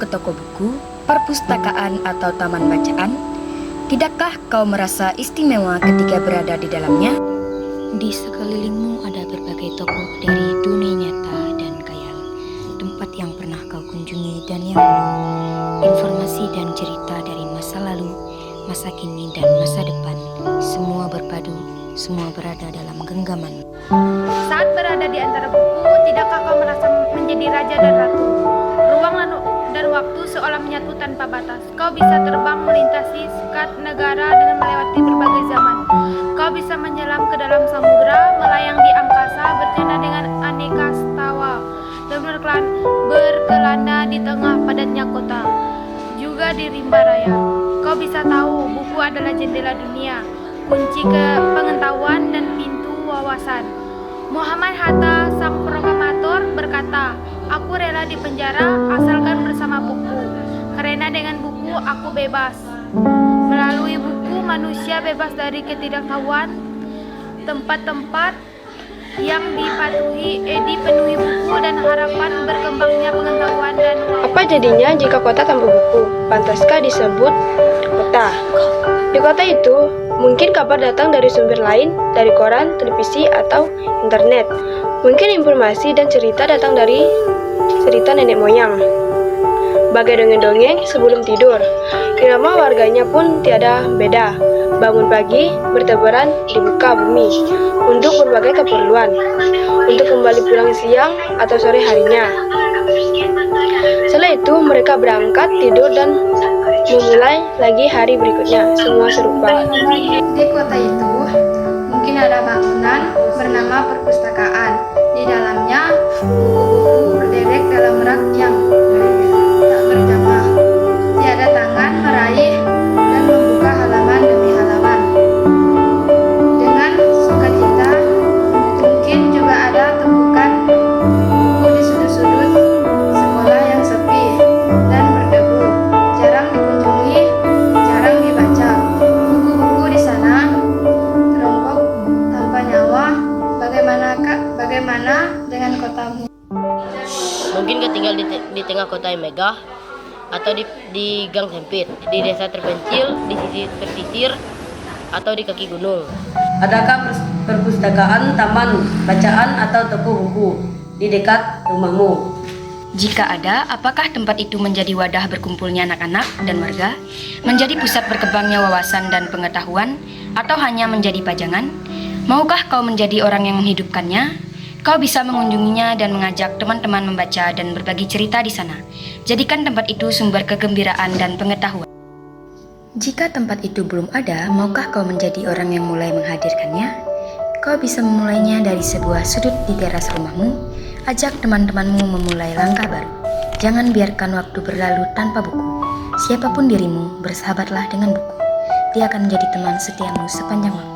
ke toko buku, perpustakaan, atau taman bacaan? Tidakkah kau merasa istimewa ketika berada di dalamnya? Di sekelilingmu ada berbagai tokoh dari dunia nyata dan khayal, tempat yang pernah kau kunjungi dan yang belum. Informasi dan cerita dari masa lalu, masa kini, dan masa depan, semua berpadu, semua berada dalam genggaman. Saat berada di antara buku, tidakkah kau merasa menjadi raja dan ratu? Ruang dan waktu seolah menyatu tanpa batas. Kau bisa terbang melintasi sekat negara dengan melewati berbagai zaman. Kau bisa menyelam ke dalam samudera, melayang di angkasa, bercanda dengan aneka tawa, dan berkelana di tengah padatnya kota. Juga di rimba raya, kau bisa tahu buku adalah jendela dunia, kunci ke pengetahuan dan pintu wawasan. Muhammad Hatta, sang proklamator, berkata, "Aku rela di penjara asalkan bersama buku, karena dengan buku aku bebas." Melalui buku, manusia bebas dari ketidaktahuan. Tempat-tempat yang dipenuhi buku dan harapan berkembangnya pengetahuan dan Apa jadinya jika kota tanpa buku? Pantaskah disebut kota? Di kota itu, mungkin kabar datang dari sumber lain, dari koran, televisi, atau internet. Mungkin informasi dan cerita datang dari cerita nenek moyang. Bagai dongeng-dongeng sebelum tidur, irama warganya pun tiada beda. Bangun pagi, bertebaran di muka bumi untuk berbagai keperluan, untuk kembali pulang siang atau sore harinya. Setelah itu mereka berangkat tidur dan memulai lagi hari berikutnya, semua serupa. Di kota itu mungkin ada bangunan bernama perpustakaan. Di dalamnya buku-buku berderet dalam rak yang tak berjamaah. Tiada tangan meraih dan membuka halaman demi halaman. Dengan sukacita, mungkin juga ada tumpukan buku di sudut-sudut sekolah yang sepi dan berdebu, jarang dikunjungi, jarang dibaca. Buku-buku di sana teronggok tanpa nyawa. Bagaimana dengan kotamu? Mungkin kau tinggal di tengah kota yang megah, atau di gang sempit, di desa terpencil, di sisi pesisir, atau di kaki gunung. Adakah perpustakaan, taman bacaan, atau toko buku di dekat rumahmu? Jika ada, apakah tempat itu menjadi wadah berkumpulnya anak-anak dan warga, menjadi pusat berkembangnya wawasan dan pengetahuan, atau hanya menjadi pajangan? Maukah kau menjadi orang yang menghidupkannya? Kau bisa mengunjunginya dan mengajak teman-teman membaca dan berbagi cerita di sana. Jadikan tempat itu sumber kegembiraan dan pengetahuan. Jika tempat itu belum ada, maukah kau menjadi orang yang mulai menghadirkannya? Kau bisa memulainya dari sebuah sudut di teras rumahmu. Ajak teman-temanmu memulai langkah baru. Jangan biarkan waktu berlalu tanpa buku. Siapapun dirimu, bersahabatlah dengan buku. Dia akan menjadi teman setiamu sepanjang waktu.